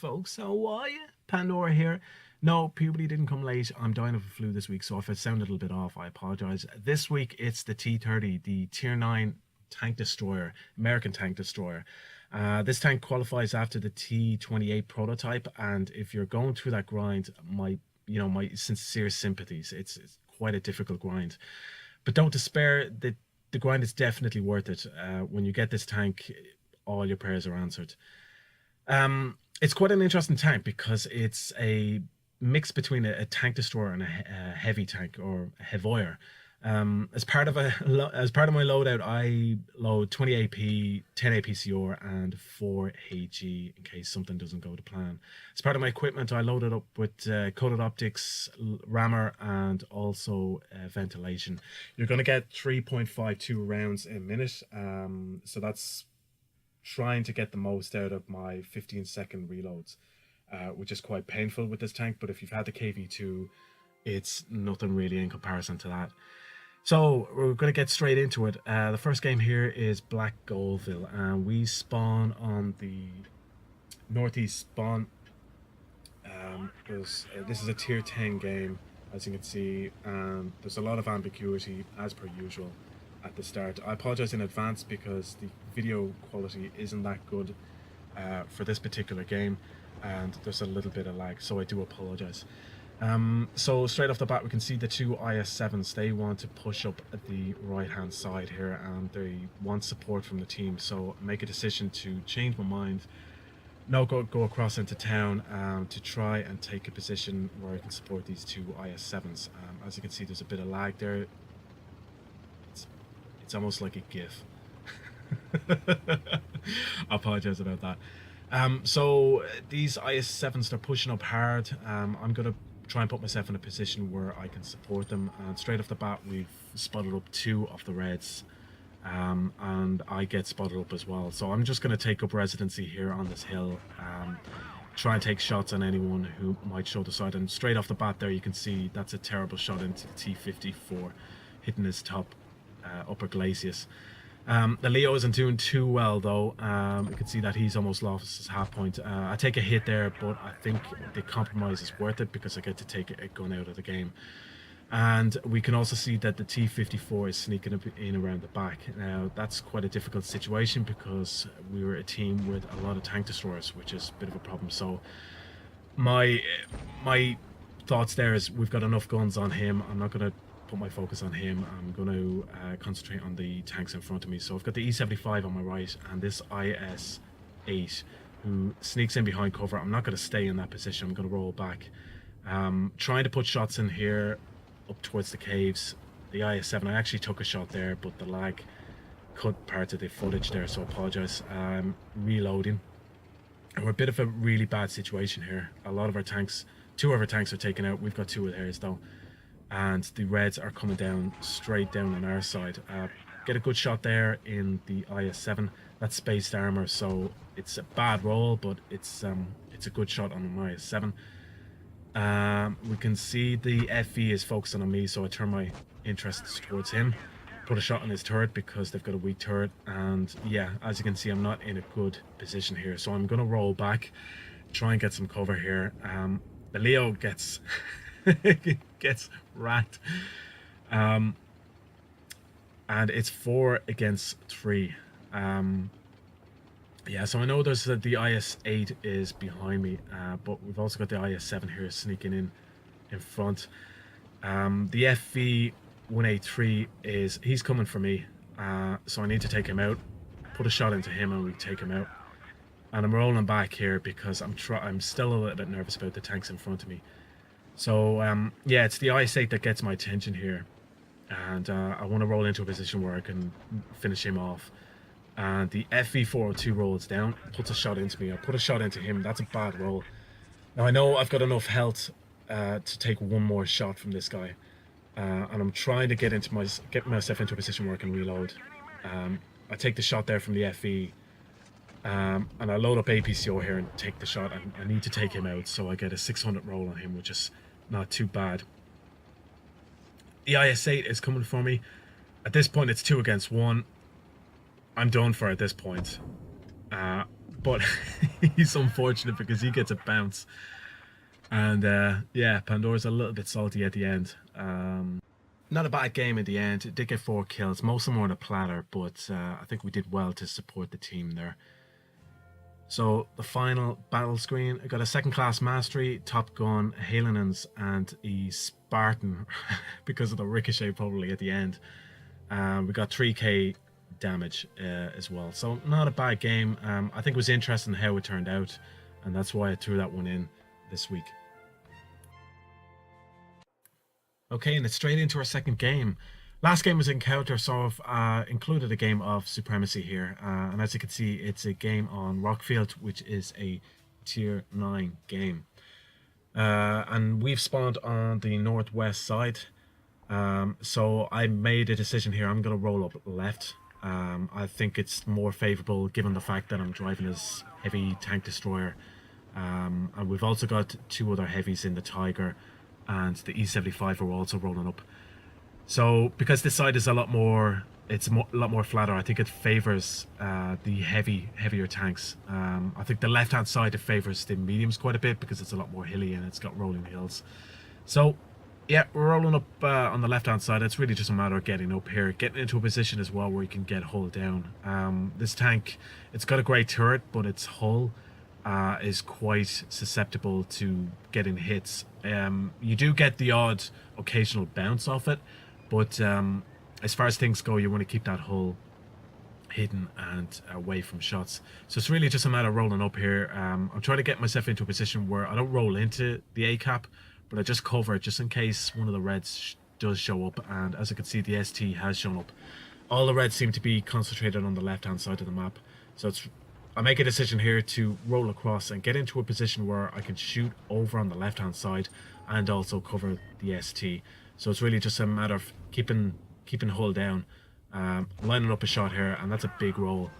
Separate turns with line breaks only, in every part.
folks. How are you? Pandora here. No, puberty didn't come late. I'm dying of a flu this week, so if it sounded a little bit off, I apologize. This week it's the T30, the Tier 9 tank destroyer, American tank destroyer. This tank qualifies after the T28 Prototype, and if you're going through that grind, my sincere sympathies. It's quite a difficult grind, but don't despair. The grind is definitely worth it. When you get this tank, all your prayers are answered. It's quite an interesting tank because it's a mix between a tank destroyer and a heavy tank, or a heavoyer. As part of my loadout, I load 20 AP, 10 APCR, and 4 HE in case something doesn't go to plan. As part of my equipment, I loaded up with coated optics, rammer, and also ventilation. You're going to get 3.52 rounds a minute, so that's trying to get the most out of my 15-second reloads, which is quite painful with this tank, but if you've had the KV2, it's nothing really in comparison to that. So we're going to get straight into it. The first game here is Black Goldville, and we spawn on the northeast spawn, because this is a tier 10 game, as you can see, and there's a lot of ambiguity as per usual at the start. I apologize in advance because the video quality isn't that good for this particular game, and there's a little bit of lag, so I do apologize. So straight off the bat, we can see the two IS-7s. They want to push up at the right hand side here, and they want support from the team, so make a decision to change my mind, go across into town, to try and take a position where I can support these two IS-7s. As you can see, there's a bit of lag there. It's almost like a GIF. I apologize about that. So these IS-7s, they're pushing up hard. I'm gonna try and put myself in a position where I can support them, and straight off the bat we've spotted up 2 of the reds, and I get spotted up as well. So I'm just going to take up residency here on this hill, try and take shots on anyone who might show the side, and straight off the bat there you can see that's a terrible shot into the T54, hitting his top upper glacis. The Leo isn't doing too well though. You can see that he's almost lost his half point. I take a hit there, but I think the compromise is worth it because I get to take a gun out of the game. And we can also see that the T54 is sneaking in around the back. Now that's quite a difficult situation because we were a team with a lot of tank destroyers, which is a bit of a problem. So my thoughts there is we've got enough guns on him. I'm not going to put my focus on him. I'm going to concentrate on the tanks in front of me. So I've got the E75 on my right and this IS-8 who sneaks in behind cover. I'm not going to stay in that position. I'm going to roll back, trying to put shots in here up towards the caves. The IS-7, I actually took a shot there, but the lag cut part of the footage there, so I apologize. Reloading. And we're a bit of a really bad situation here. A lot of our tanks, 2 of our tanks are taken out. We've got 2 of theirs though, and the reds are coming down straight down on our side. Get a good shot there in the IS-7. That's spaced armor, so it's a bad roll, but it's a good shot on an IS-7. We can see the FE is focusing on me, so I turn my interests towards him, put a shot on his turret because they've got a weak turret, and yeah, as you can see, I'm not in a good position here, so I'm going to roll back, try and get some cover here. The Leo gets gets racked, and it's 4 against 3. Yeah, so I know there's the IS-8 is behind me, but we've also got the IS-7 here sneaking in front. The FV183 he's coming for me, so I need to take him out, put a shot into him, and we take him out. And I'm rolling back here because I'm still a little bit nervous about the tanks in front of me. So yeah, it's the IS-8 that gets my attention here, and I want to roll into a position where I can finish him off. And the FV402 rolls down, puts a shot into me. I put a shot into him. That's a bad roll. Now I know I've got enough health to take one more shot from this guy, and I'm trying to get myself into a position where I can reload. I take the shot there from the FV, and I load up APCO here and take the shot. I need to take him out, so I get a 600 roll on him, which is not too bad. The IS-8 is coming for me. At this point, it's 2 against 1. I'm done for at this point. but he's unfortunate because he gets a bounce. And yeah, Pandora's a little bit salty at the end. Not a bad game in the end. It did get 4 kills, most of them were on a platter, but I think we did well to support the team there. So the final battle screen, I got a 2nd class mastery, Top Gun, Halenans, and a Spartan because of the ricochet probably at the end. We got 3k damage as well, so not a bad game. I think it was interesting how it turned out, and that's why I threw that one in this week. Okay, and it's straight into our second game. Last game was Encounter, so I've included a game of Supremacy here. And as you can see, it's a game on Rockfield, which is a tier 9 game. And we've spawned on the northwest side. So I made a decision here. I'm going to roll up left. I think it's more favorable given the fact that I'm driving this heavy tank destroyer. And we've also got 2 other heavies in the Tiger, and the E75 are also rolling up. So because this side is a lot more, it's a lot more flatter, I think it favors the heavier tanks. I think the left hand side, it favors the mediums quite a bit because it's a lot more hilly and it's got rolling hills. So yeah, we're rolling up on the left hand side. It's really just a matter of getting up here, getting into a position as well where you can get hull down. This tank, it's got a great turret, but its hull is quite susceptible to getting hits. You do get the odd occasional bounce off it, but as far as things go, you want to keep that hull hidden and away from shots. So it's really just a matter of rolling up here. I'm trying to get myself into a position where I don't roll into the A cap, but I just cover it just in case one of the reds does show up. And as you can see, the ST has shown up. All the reds seem to be concentrated on the left hand side of the map, so I make a decision here to roll across and get into a position where I can shoot over on the left hand side and also cover the ST. So it's really just a matter of keeping hull down, lining up a shot here, and that's a big roll.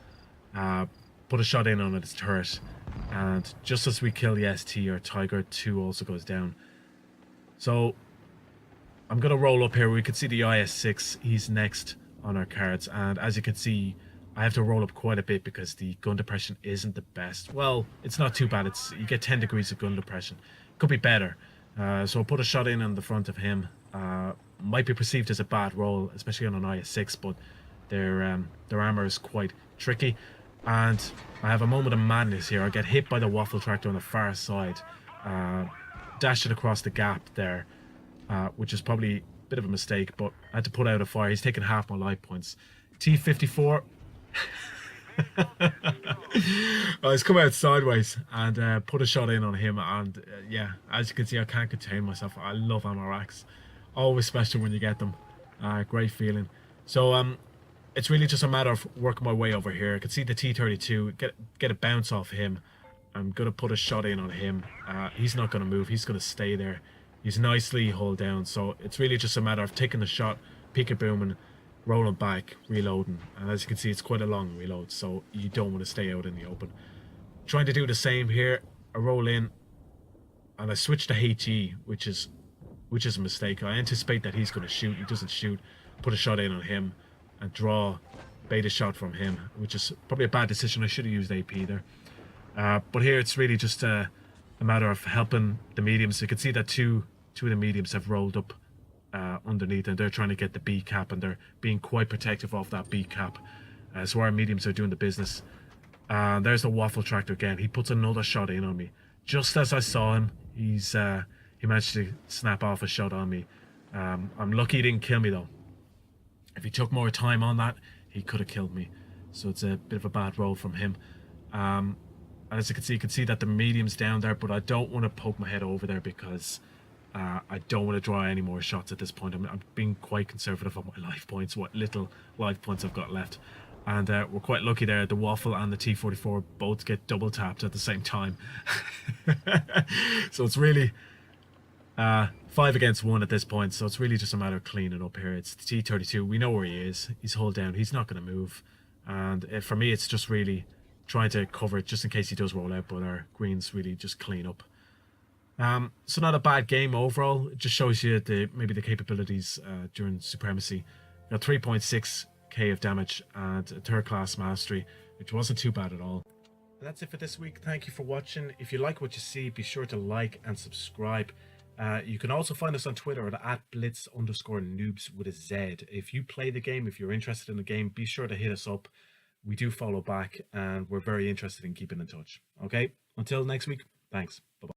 Put a shot in on its turret, and just as we kill the ST, our Tiger 2 also goes down. So I'm going to roll up here. We can see the IS-6, he's next on our cards, and as you can see, I have to roll up quite a bit because the gun depression isn't the best. Well, it's not too bad. You get 10 degrees of gun depression. Could be better. So I'll put a shot in on the front of him. Might be perceived as a bad roll, especially on an IS-6, but their armor is quite tricky. And I have a moment of madness here. I get hit by the waffle tractor on the far side. Dashed it across the gap there, which is probably a bit of a mistake, but I had to put out a fire. He's taken half my life points. T54. I was coming out sideways and put a shot in on him, and yeah, as you can see, I can't contain myself. I love ammo racks, always special when you get them. Great feeling. So it's really just a matter of working my way over here. I can see the T32, get a bounce off him. I'm gonna put a shot in on him. He's not gonna move, he's gonna stay there. He's nicely hull down, so it's really just a matter of taking the shot, peek-a-booming, rolling back, reloading, and as you can see, it's quite a long reload, so you don't want to stay out in the open. Trying to do the same here. I roll in and I switch to HE, which is a mistake. I anticipate that he's going to shoot. He doesn't shoot. Put a shot in on him and draw beta shot from him, which is probably a bad decision. I should have used AP there, but here it's really just a matter of helping the mediums. You can see that two of the mediums have rolled up underneath, and they're trying to get the B cap, and they're being quite protective of that B cap. So our mediums are doing the business. There's the waffle tractor again. He puts another shot in on me just as I saw him. He managed to snap off a shot on me. I'm lucky he didn't kill me though. If he took more time on that, he could have killed me. So it's a bit of a bad roll from him. As you can see that the medium's down there, but I don't want to poke my head over there because I don't want to draw any more shots at this point. I'm being quite conservative on my life points, what little life points I've got left. And we're quite lucky there. The waffle and the T44 both get double tapped at the same time. So it's really 5 against 1 at this point. So it's really just a matter of cleaning up here. It's the T32. We know where he is. He's hull down. He's not going to move. And for me, it's just really trying to cover it just in case he does roll out. But our greens really just clean up. So not a bad game overall. It just shows you maybe the capabilities during Supremacy. Got 3.6k of damage and a 3rd class mastery, which wasn't too bad at all. That's it for this week. Thank you for watching. If you like what you see, be sure to like and subscribe. You can also find us on Twitter at @blitz_noobs with a Z. If you play the game, if you're interested in the game, be sure to hit us up. We do follow back and we're very interested in keeping in touch. Okay, until next week, thanks. Bye-bye.